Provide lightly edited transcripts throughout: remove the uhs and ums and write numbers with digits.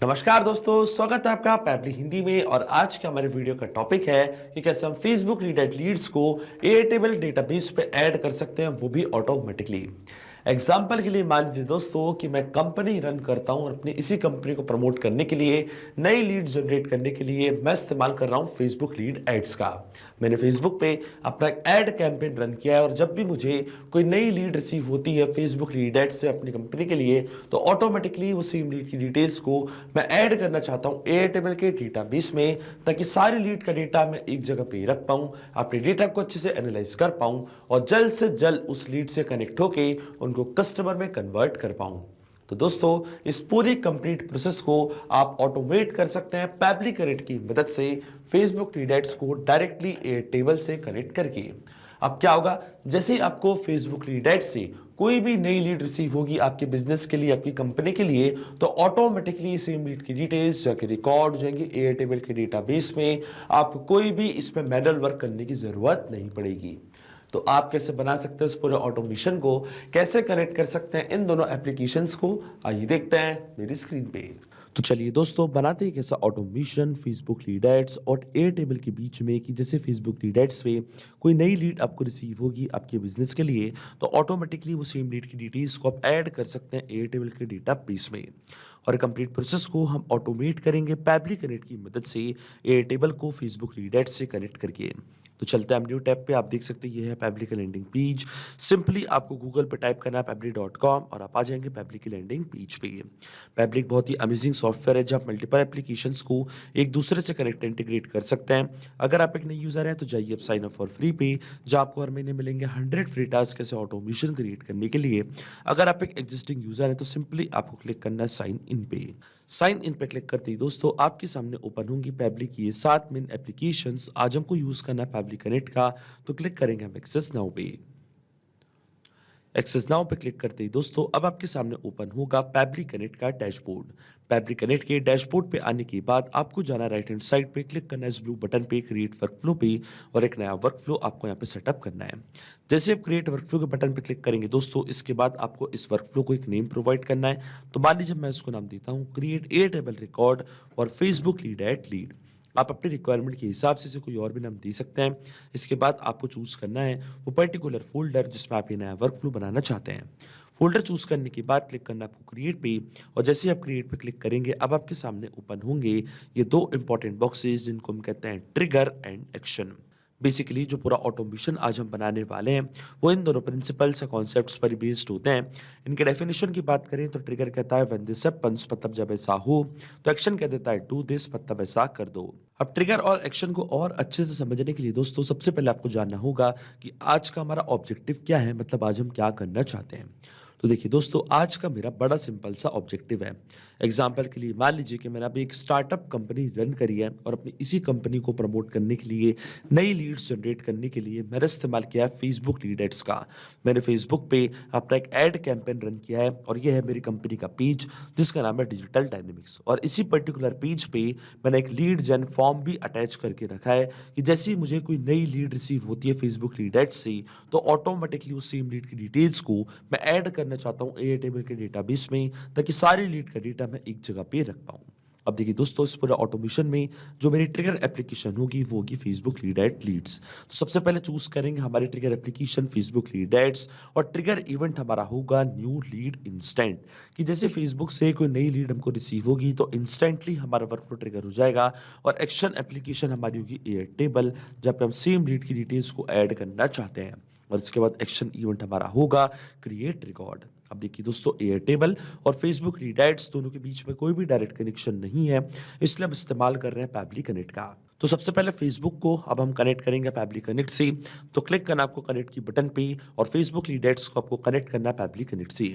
नमस्कार दोस्तों, स्वागत है आपका पैपली हिंदी में। और आज के हमारे वीडियो का टॉपिक है कि कैसे हम फेसबुक लीड्स को एयरटेबल डेटाबेस पे ऐड कर सकते हैं, वो भी ऑटोमेटिकली। एग्जाम्पल के लिए मान लीजिए दोस्तों कि मैं कंपनी रन करता हूं और अपनी इसी कंपनी को प्रमोट करने के लिए, नई लीड जनरेट करने के लिए मैं इस्तेमाल कर रहा हूं फेसबुक लीड एड्स का। मैंने फेसबुक पे अपना एक एड कैंपेन रन किया है और जब भी मुझे कोई नई लीड रिसीव होती है फेसबुक लीड एड्स से अपनी कंपनी के लिए, तो ऑटोमेटिकली वो सेम लीड की डिटेल्स को मैं ऐड करना चाहता हूं एयरटेबल के डेटाबेस में, ताकि सारी लीड का डेटा मैं एक जगह पे रख पाऊं, अपने डेटा को अच्छे से एनालाइज कर पाऊं और जल्द से जल्द उस लीड से कनेक्ट होके उनको कस्टमर में कन्वर्ट कर पाऊं। तो दोस्तों, इस पूरी कंप्लीट प्रोसेस को आप ऑटोमेट कर सकते हैं पैपली कनेक्ट की मदद से, फेसबुक लीड एड्स को डायरेक्टली एयरटेबल से कनेक्ट करके। अब क्या होगा, जैसे ही आपको फेसबुक लीड एड्स से कोई भी नई लीड रिसीव होगी आपके बिजनेस के लिए, आपकी कंपनी के लिए, तो ऑटोमेटिकली सेम लीड की डिटेल्स जाके रिकॉर्ड हो जाएंगे एयरटेबल के डेटाबेस में। आपको कोई भी इसमें मैनुअल वर्क करने की जरूरत नहीं पड़ेगी। तो आप कैसे बना सकते हैं इस पूरे ऑटोमेशन को, कैसे कनेक्ट कर सकते हैं इन दोनों एप्लीकेशंस को, आइए देखते हैं मेरी स्क्रीन पे। तो चलिए दोस्तों, बनाते हैं कैसा ऑटोमेशन फेसबुक लीड एड्स और एयरटेबल के बीच में, कि जैसे फेसबुक लीड एड्स पे कोई नई लीड आपको रिसीव होगी आपके बिजनेस के लिए, तो ऑटोमेटिकली वो सेम लीड की डिटेल्स को आप ऐड कर सकते हैं एयरटेबल के डेटा बेस में। और कंप्लीट प्रोसेस को हम ऑटोमेट करेंगे पैपली कनेक्ट की मदद से, एयरटेबल को फेसबुक लीड एड्स से कनेक्ट करके। तो चलते हैं हम न्यू टैब पे। आप देख सकते हैं ये है पैपली का लैंडिंग पेज। सिंपली आपको गूगल पे टाइप करना है पैपली.com और आप आ जाएंगे पैपली की लैंडिंग पेज पे। पैपली एक बहुत ही अमेजिंग सॉफ्टवेयर है जहाँ आप मल्टीपल एप्लीकेशंस को एक दूसरे से कनेक्ट इंटीग्रेट कर सकते हैं। अगर आप एक नई यूजर हैं तो जाइए अब साइन अप फॉर फ्री पे, जहाँ आपको हर महीने मिलेंगे 100 फ्री टास्क कैसे ऑटोमेशन क्रिएट करने के लिए। अगर आप एक एग्जिस्टिंग यूजर हैं तो सिंपली आपको क्लिक करना है साइन इन पे। साइन इन पे क्लिक करते ही दोस्तों आपके सामने ओपन होंगी पैपली की ये 7 मेन एप्लीकेशंस। आज हमको यूज करना है पैपली कनेक्ट का, तो क्लिक करेंगे हम एक्सेस नाउ पे। एक्सेस नाउ पे क्लिक करते ही दोस्तों अब आपके सामने ओपन होगा पैपली कनेक्ट का डैशबोर्ड। पैपली कनेक्ट के डैशबोर्ड पे आने के बाद आपको जाना राइट हैंड साइड पे, क्लिक करना है इस ब्लू बटन पे क्रिएट वर्कफ्लो पे, और एक नया वर्कफ्लो आपको यहाँ पे सेटअप करना है। जैसे आप क्रिएट वर्कफ्लो के बटन पे क्लिक करेंगे दोस्तों, इसके बाद आपको इस वर्कफ्लो को एक नेम प्रोवाइड करना है। तो मान लीजिए मैं इसको नाम देता हूँ क्रिएट एयरटेबल रिकॉर्ड और फेसबुक लीड एट लीड। आप अपनी रिक्वायरमेंट के हिसाब से इसे कोई और भी नाम दे सकते हैं। इसके बाद आपको चूज करना है वो पर्टिकुलर फोल्डर जिसमें आप ये नया वर्कफ्लो बनाना चाहते हैं। फोल्डर चूज करने के बाद क्लिक करना है आपको क्रिएट पे, और जैसे ही आप क्रिएट पे क्लिक करेंगे अब आपके सामने ओपन होंगे ये दो इंपॉर्टेंट बॉक्सेस जिनको हम कहते हैं ट्रिगर एंड एक्शन। बेसिकली जो पूरा ऑटोमेशन आज हम बनाने वाले हैं वो इन दोनों प्रिंसिपल्स या कॉन्सेप्ट्स पर बेस्ड होते हैं। इनके डेफिनेशन की बात करें तो ट्रिगर कहता है व्हेन दिस हैपेंस, मतलब जब ऐसा हो। तो एक्शन कह देता है डू दिस, मतलब ऐसा कर दो। अब ट्रिगर और एक्शन को और अच्छे से समझने के लिए दोस्तों सबसे पहले आपको जानना होगा कि आज का हमारा ऑब्जेक्टिव क्या है, मतलब आज हम क्या करना चाहते हैं। तो देखिए दोस्तों, आज का मेरा बड़ा सिंपल सा ऑब्जेक्टिव है। एग्जाम्पल के लिए मान लीजिए कि मैंने अभी एक स्टार्टअप कंपनी रन करी है और अपनी इसी कंपनी को प्रमोट करने के लिए, नई लीड्स जनरेट करने के लिए मैंने इस्तेमाल किया है फेसबुक लीड एड्स का। मैंने फेसबुक पे अपना एक एड कैंपेन रन किया है और यह है मेरी कंपनी का पेज जिसका नाम है डिजिटल डायनेमिक्स। और इसी पर्टिकुलर पेज पे मैंने एक लीड जेन फॉर्म भी अटैच करके रखा है कि जैसे ही मुझे कोई नई लीड रिसीव होती है फेसबुक लीड एड्स से, तो ऑटोमेटिकली उस सेम लीड की डिटेल्स को मैं ऐड करना चाहता हूं एयरटेबल के डेटाबेस में, ताकि सारी लीड का डेटा मैं एक जगह पे रख पाऊं। अब देखिए दोस्तों, इस पूरे ऑटोमेशन में जो मेरी ट्रिगर एप्लीकेशन होगी वो होगी फेसबुक लीड एट लीड्स। तो सबसे पहले चूज करेंगे हमारी trigger application Facebook lead ads, और ट्रिगर इवेंट हमारा होगा न्यू लीड इंस्टेंट, कि जैसे फेसबुक से कोई नई लीड हमको रिसीव होगी तो इंस्टेंटली हमारा वर्कफ्लो ट्रिगर हो जाएगा। और एक्शन एप्लीकेशन हमारी होगी एयरटेबल, जहाँ पे हम सेम लीड की डिटेल्स को ऐड करना चाहते हैं। और इसके बाद एक्शन इवेंट हमारा होगा क्रिएट रिकॉर्ड। अब देखिए दोस्तों, एयरटेबल और फेसबुक लीड एड्स दोनों के बीच में कोई भी डायरेक्ट कनेक्शन नहीं है, इसलिए हम इस्तेमाल कर रहे हैं पैपली कनेक्ट का। तो सबसे पहले फेसबुक को अब हम कनेक्ट करेंगे पैपली कनेक्ट से। तो क्लिक करना आपको कनेक्ट की बटन पे, और फेसबुक लीड एड्स को आपको कनेक्ट करना है पैपली कनेक्ट से।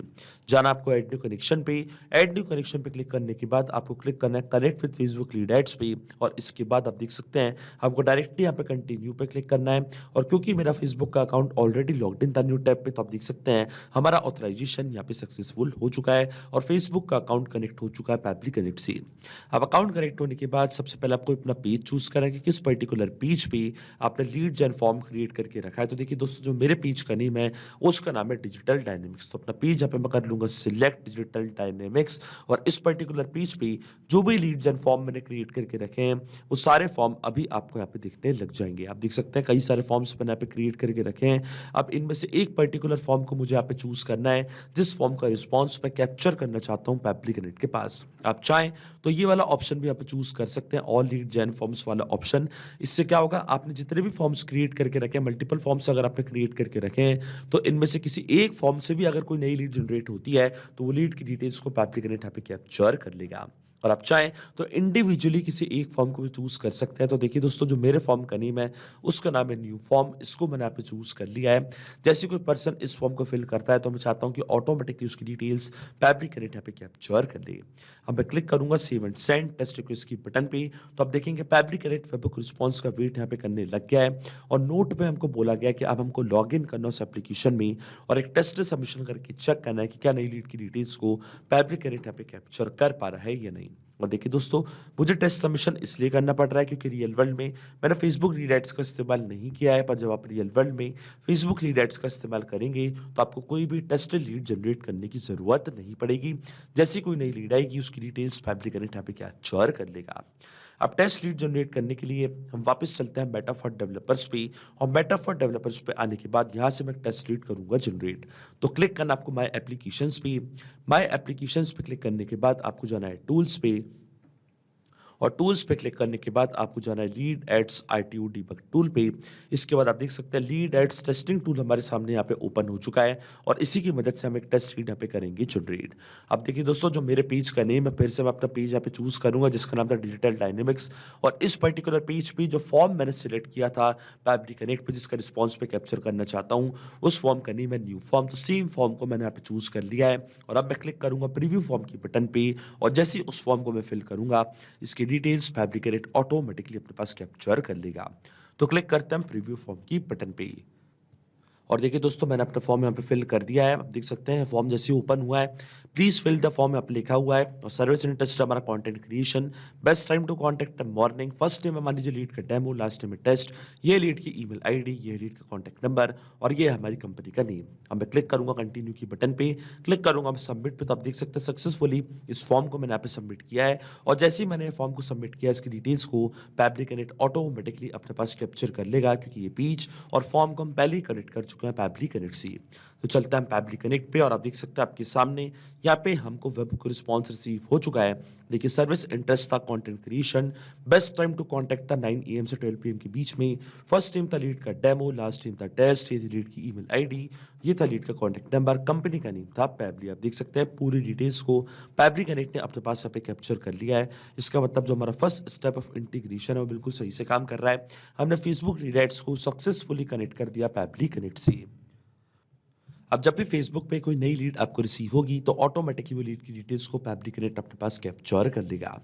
जाना आपको ऐड न्यू कनेक्शन पे। ऐड न्यू कनेक्शन पे क्लिक करने के बाद आपको क्लिक करना है connect with Facebook lead ads पे, और इसके बाद आप देख सकते हैं आपको डायरेक्टली यहाँ पे कंटिन्यू पे क्लिक करना है। और क्योंकि मेरा फेसबुक का अकाउंट ऑलरेडी लॉग्ड इन था न्यू टैब पे, तो आप देख सकते हैं हमारा ऑथराइजेशन यहाँ पे सक्सेसफुल हो चुका है और फेसबुक का अकाउंट कनेक्ट हो चुका है पैपली कनेक्ट से। अब अकाउंट कनेक्ट होने के बाद सबसे पहले आपको अपना पेज चूज करना है कि किस पर्टिकुलर पेज पे आपने लीड जेन फॉर्म क्रिएट करके रखा है। तो देखिए दोस्तों, जो मेरे पेज का नेम है उसका नाम है डिजिटल डायनेमिक्स। तो अपना पेज यहाँ पे मैं कर लूँगा सिलेक्ट डिजिटल डायनेमिक्स, और इस पर्टिकुलर पेज पे जो भी लीड जेन फॉर्म मैंने क्रिएट करके रखे हैं वो सारे फॉर्म अभी आपको यहाँ पे दिखने लग जाएंगे। आप देख सकते हैं कई सारे फॉर्म्स मैंने यहाँ पे क्रिएट करके रखे हैं। अब इनमें से एक पर्टिकुलर फॉर्म को मुझे यहाँ पे चूज करना है जिस फॉर्म का रिस्पॉन्स मैं कैप्चर करना चाहता हूँ पैब्लिक कनेक्ट के पास। आप चाहें तो ये वाला ऑप्शन भी यहाँ पे चूज कर सकते हैं, ऑल लीड जेन फॉर्म्स वाला ऑप्शन। इससे क्या होगा, आपने जितने भी फॉर्म्स क्रिएट करके रखे हैं, मल्टीपल फॉर्म्स अगर आपने क्रिएट करके रखे हैं, तो इनमें से किसी एक फॉर्म से भी अगर कोई नई लीड जनरेट होती है तो वो लीड की डिटेल्स को पैब्लिक कनेक्ट यहाँ पे कैप्चर कर लेगा। और आप चाहें तो इंडिविजुअली किसी एक फॉर्म को भी चूज कर सकते हैं। तो देखिए दोस्तों, जो मेरे फॉर्म का नेम है उसका नाम है न्यू फॉर्म, इसको मैंने यहाँ पे चूज कर लिया है। जैसे कोई पर्सन इस फॉर्म को फिल करता है तो मैं चाहता हूँ कि ऑटोमेटिकली उसकी डिटेल्स पैब्लिक कनेक्ट यहाँ पे कैप्चर कर ले। अब मैं क्लिक करूंगा save and send test request की बटन पे, तो आप देखेंगे पैब्लिक कनेक्ट वेबहुक रिस्पॉन्स का वेट यहाँ पे करने लग गया है। और नोट पे हमको बोला गया कि अब हमको लॉग इन करना उस एप्लीकेशन में और एक टेस्ट सबमिशन करके चेक करना है कि क्या नई लीड की डिटेल्स को पैब्लिक कनेक्ट यहाँ पे कैप्चर कर पा रहा है या नहीं। और देखिए दोस्तों, मुझे टेस्ट सबमिशन इसलिए करना पड़ रहा है क्योंकि रियल वर्ल्ड में मैंने फेसबुक लीड एड्स का इस्तेमाल नहीं किया है। पर जब आप रियल वर्ल्ड में फेसबुक लीड एड्स का इस्तेमाल करेंगे तो आपको कोई भी टेस्टेड लीड जनरेट करने की ज़रूरत नहीं पड़ेगी। जैसे कोई नई लीड आएगी उसकी डिटेल्स पैब्लिक कनेक्ट यहाँ पे कैप्चर कर लेगा। अब टेस्ट लीड जनरेट करने के लिए हम वापस चलते हैं मेटा फॉर डेवलपर्स पे, और मेटा फॉर डेवलपर्स पे आने के बाद यहाँ से मैं टेस्ट लीड करूंगा जनरेट। तो क्लिक करना आपको माय एप्लीकेशंस पे। माय एप्लीकेशंस पे क्लिक करने के बाद आपको जाना है टूल्स पे, और टूल्स पे क्लिक करने के बाद आपको जाना है lead ads ITU debug tool पे। इसके बाद आप देख सकते हैं लीड एड्स टेस्टिंग टूल हमारे सामने यहाँ पे ओपन हो चुका है, और इसी की मदद से हम एक टेस्ट लीड यहाँ पे करेंगे जनरेट। अब देखिए दोस्तों, जो मेरे पेज का नेम है, फिर से मैं अपना पेज यहाँ पे चूज करूंगा जिसका नाम था डिजिटल डायनेमिक्स, और इस पर्टिकुलर पेज पे जो फॉर्म मैंने सिलेक्ट किया था पैब्लिक कनेक्ट पे जिसका रिस्पॉन्स पे कैप्चर करना चाहता हूँ, उस फॉर्म का नेम है न्यू फॉर्म। तो सेम फॉर्म को मैंने यहाँ पे चूज कर लिया है, और अब मैं क्लिक करूंगा प्रीव्यू फॉर्म की बटन पे, और जैसे ही उस फॉर्म को मैं फिल करूंगा इसकी डिटेल्स पैब्लिक कनेक्ट ऑटोमेटिकली अपने पास कैप्चर कर लेगा। तो क्लिक करते हैं प्रीव्यू फॉर्म की बटन पे, और देखिए दोस्तों, मैंने अपना फॉर्म यहाँ पे फिल कर दिया है। आप देख सकते हैं फॉर्म जैसे ओपन हुआ है, प्लीज फिल द फॉर्म यहाँ पे लिखा हुआ है, और सर्विस इंटरेस्ट हमारा content creation, best time to contact morning, first name है मान लीजिए लीड का डेमो, लास्ट नेम है टेस्ट, ये लीड की ईमेल आईडी, ये लीड का कॉन्टैक्ट नंबर, और ये हमारी कंपनी का नेम। अब मैं क्लिक करूंगा कंटिन्यू की बटन पे, क्लिक करूंगा मैं सबमिट पे, तो आप देख सकते हैं सक्सेसफुली इस फॉर्म को मैंने यहाँ पे सबमिट किया है। और जैसे ही मैंने फॉर्म को सबमिट किया इसकी डिटेल्स को पैब्लिक कनेक्ट ऑटोमेटिकली अपने पास कैप्चर कर लेगा, क्योंकि ये पेज और फॉर्म को हम पहले ही कनेक्ट कर चुके हैं पैब्लिक कनेक्ट से। तो चलते हैं पैब्लिक कनेक्ट पे, और आप देख सकते हैं आपके सामने यहाँ पे हमको वेब को रिस्पॉन्स रिसीव हो चुका है। देखिए सर्विस इंटरेस्ट था content creation, best time to contact था 9 AM से 12 PM के बीच में, फर्स्ट नेम था लीड का डेमो, लास्ट नेम था टेस्ट, ये थी लीड की ईमेल आईडी, ये था लीड का कॉन्टैक्ट नंबर, कंपनी का नेम था पैब्ली। आप देख सकते हैं पूरी डिटेल्स को पैब्ली कनेक्ट ने अपने पास यहाँ पे कैप्चर कर लिया है। इसका मतलब जो हमारा फर्स्ट स्टेप ऑफ इंटीग्रेशन है वो बिल्कुल सही से काम कर रहा है। हमने फेसबुक लीड एड्स को सक्सेसफुली कनेक्ट कर दिया पैब्ली कनेक्ट से। अब जब भी फेसबुक पे कोई नई लीड आपको रिसीव होगी तो ऑटोमेटिकली वो लीड की डिटेल्स को पैब्लिक कनेक्ट अपने पास कैप्चर कर लेगा।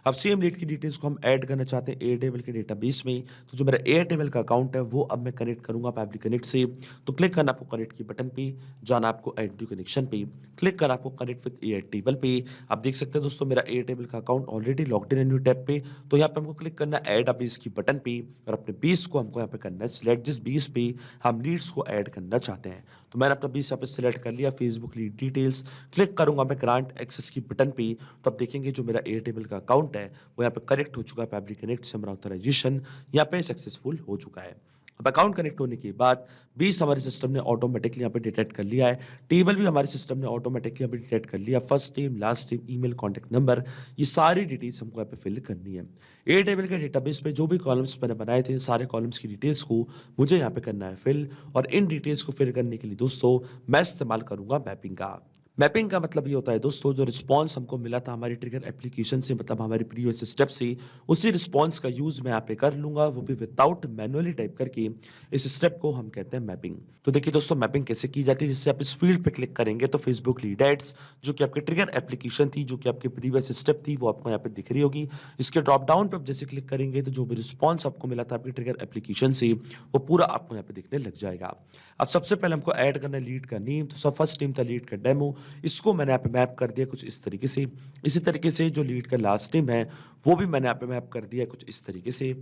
अब सेम लीड की डिटेल्स को हम ऐड करना चाहते हैं एयरटेल के डेटाबेस में, तो जो मेरा एयरटेल का अकाउंट है वो अब मैं कनेक्ट करूंगा पैब्लिक कनेक्ट से। तो क्लिक करना आपको कनेक्ट की बटन पे, जाना आपको ऐड न्यू कनेक्शन पे, क्लिक करना आपको कनेक्ट विद एयरटेल पे। आप देख सकते हैं दोस्तों मेरा एयरटेल का अकाउंट ऑलरेडी लॉग्ड इन है न्यू टैब पे, तो यहाँ पे हमको क्लिक करना है ऐड अ बेस की बटन पे, और अपने बेस को हमको यहाँ पे करना है सिलेक्ट, जिस बेस पे हम लीड्स को ऐड करना चाहते हैं। तो मैंने अपना बेस यहाँ पे सिलेक्ट कर लिया, फेसबुक लीड डिटेल्स, क्लिक करूंगा मैं ग्रांट एक्सेस की बटन पे, तो आप देखेंगे जो मेरा एयरटेल का अकाउंट है वो यहाँ पे कनेक्ट हो चुका है पैब्लिक कनेक्ट से, हमारा ऑथराइजेशन यहाँ पे सक्सेसफुल हो चुका है। अब अकाउंट कनेक्ट होने के बाद 20 हमारे सिस्टम ने ऑटोमेटिकली यहाँ पे डिटेक्ट कर लिया है, टेबल भी हमारे सिस्टम ने ऑटोमेटिकली यहाँ पे डिटेक्ट कर लिया, first name, last name, email, contact number, ये सारी डिटेल्स हमको यहाँ पे फिल करनी है। एयरटेल के डेटाबेस पे जो भी कॉलम्स मैंने बनाए थे सारे कॉलम्स की डिटेल्स को मुझे यहाँ पे करना है फिल, और इन डिटेल्स को फिल करने के लिए दोस्तों मैं इस्तेमाल करूंगा मैपिंग का। मैपिंग का मतलब ये होता है दोस्तों, जो रिस्पांस हमको मिला था हमारी ट्रिगर एप्लीकेशन से, मतलब हमारी प्रीवियस स्टेप से, उसी रिस्पांस का यूज मैं यहाँ पे कर लूंगा, वो भी विदाउट मैनुअली टाइप करके। इस स्टेप को हम कहते हैं मैपिंग। तो देखिए दोस्तों मैपिंग कैसे की जाती है, जैसे आप इस फील्ड पे क्लिक करेंगे तो फेसबुक लीड एड्स जो कि आपकी ट्रिगर एप्लीकेशन थी, जो कि आपकी प्रीवियस स्टेप थी, वो आपको यहाँ पे दिख रही होगी। इसके ड्रॉप डाउन पे आप जैसे क्लिक करेंगे तो जो भी रिस्पॉन्स आपको मिला था आपकी ट्रिगर एप्लीकेशन से वो पूरा आपको यहाँ पे दिखने लग जाएगा। अब सबसे पहले हमको ऐड करना है लीड का नेम, तो सब फर्स्ट नेम था लीड का डेमो, इसको मैंने यहाँ पे मैप कर दिया कुछ इस तरीके से। इसी तरीके से जो लीड का लास्ट नेम है, वो भी मैंने यहाँ पे मैप कर दिया कुछ इस तरीके से।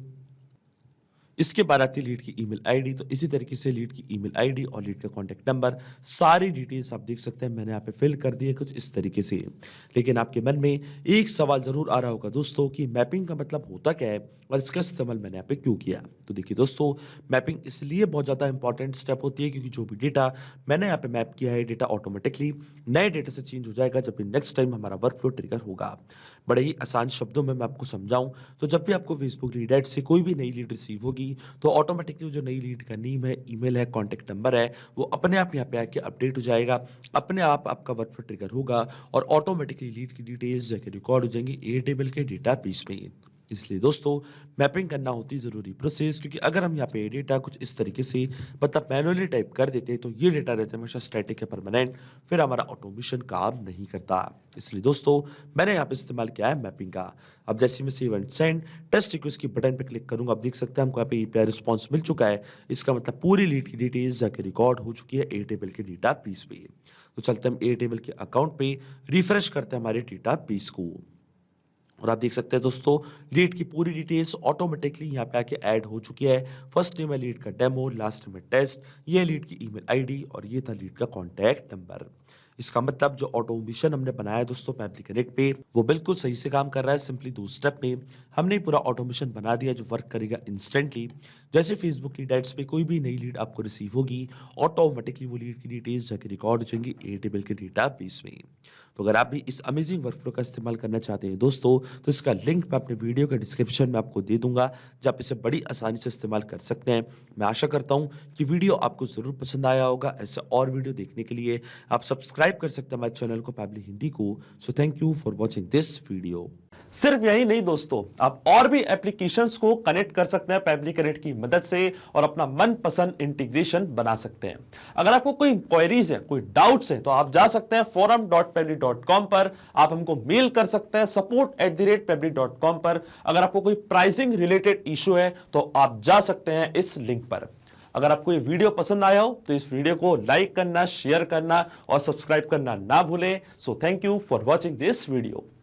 इसके बाद आती है लीड की ईमेल आईडी, तो इसी तरीके से लीड की ईमेल आईडी और लीड का कॉन्टैक्ट नंबर, सारी डिटेल्स आप देख सकते हैं मैंने यहाँ पे फिल कर दी है कुछ इस तरीके से। लेकिन आपके मन में एक सवाल ज़रूर आ रहा होगा दोस्तों कि मैपिंग का मतलब होता क्या है और इसका इस्तेमाल मैंने यहाँ पे क्यों किया। तो देखिए दोस्तों, मैपिंग इसलिए बहुत ज़्यादा इंपॉर्टेंट स्टेप होती है क्योंकि जो भी डेटा मैंने यहाँ पे मैप किया है, डेटा ऑटोमेटिकली नए डेटा से चेंज हो जाएगा जब भी नेक्स्ट टाइम हमारा वर्क फ्लो ट्रिगर होगा। बड़े ही आसान शब्दों में मैं आपको समझाऊं तो जब भी आपको फेसबुक लीड एड से कोई भी नई लीड रिसीव होगी तो ऑटोमेटिकली जो नई लीड का नेम है, ईमेल है, कॉन्टैक्ट नंबर है, वो अपने आप यहाँ पे आके अपडेट हो जाएगा। अपने आप आपका वर्क फ्लो ट्रिगर होगा और ऑटोमेटिकली लीड की डिटेल्स जाके रिकॉर्ड हो जाएंगी एयरटेबल के डेटा बेस में। इसलिए दोस्तों, मैपिंग करना होती है ज़रूरी प्रोसेस, क्योंकि अगर हम यहाँ पे डेटा कुछ इस तरीके से मतलब मैनुअली टाइप कर देते हैं तो ये डेटा रहता है हमेशा स्टैटिक है, परमानेंट, फिर हमारा ऑटोमेशन काम नहीं करता। इसलिए दोस्तों, मैंने यहाँ पे इस्तेमाल किया है मैपिंग का। अब जैसे मैं save and send test request की बटन पे क्लिक करूंगा, आप देख सकते हैं हमको यहाँ पे एपीआई रिस्पॉन्स मिल चुका है। इसका मतलब पूरी लीड की डिटेल्स जाके रिकॉर्ड हो चुकी है एयरटेबल के डेटा बेस पे। तो चलते हम एयरटेबल के अकाउंट पे रिफ्रेश करते हैं हमारे डेटा बेस को, और आप देख सकते हैं दोस्तों, लीड की पूरी डिटेल्स ऑटोमेटिकली यहाँ पे आके ऐड हो चुकी है। फर्स्ट नेम है लीड का डेमो, लास्ट नेम है टेस्ट, ये है लीड की ईमेल आईडी और ये था लीड का कॉन्टैक्ट नंबर। इसका मतलब जो ऑटोमेशन हमने बनाया है दोस्तों पैबली कनेक्ट पे, वो बिल्कुल सही से काम कर रहा है। सिंपली 2 स्टेप में हमने पूरा ऑटोमेशन बना दिया जो वर्क करेगा इंस्टेंटली। जैसे फेसबुक लीड एड्स पे कोई भी नई लीड आपको रिसीव होगी, ऑटोमेटिकली वो लीड की डिटेल्स जाके रिकॉर्ड हो जाएंगी एयरटेबल के डेटा बेस में। तो अगर आप भी इस अमेजिंग वर्कफ्लो का इस्तेमाल करना चाहते हैं दोस्तों, तो इसका लिंक मैं अपने वीडियो के डिस्क्रिप्शन में आपको दे दूंगा, जहाँ आप इसे बड़ी आसानी से इस्तेमाल कर सकते हैं। मैं आशा करता हूँ कि वीडियो आपको ज़रूर पसंद आया होगा। ऐसे और वीडियो देखने के लिए आप सब्सक्राइब कर सकते हैं हमारे चैनल को पैबली हिंदी को। So thank you for watching this video. सिर्फ यही नहीं दोस्तों, आप और भी एप्लीकेशंस को कनेक्ट कर सकते हैं पैबली कनेक्ट की मदद से और अपना मनपसंद इंटीग्रेशन बना सकते हैं। अगर आपको कोई क्वेरीज है, कोई डाउट्स है, तो आप जा सकते हैं forum.pebble.com पर। आप हमको मेल कर सकते हैं support@pebble.com पर। अगर आपको कोई प्राइसिंग रिलेटेड इशू है तो आप जा सकते हैं इस लिंक पर। अगर आपको ये वीडियो पसंद आया हो तो इस वीडियो को लाइक करना, शेयर करना और सब्सक्राइब करना ना भूलें। So thank you for watching this video.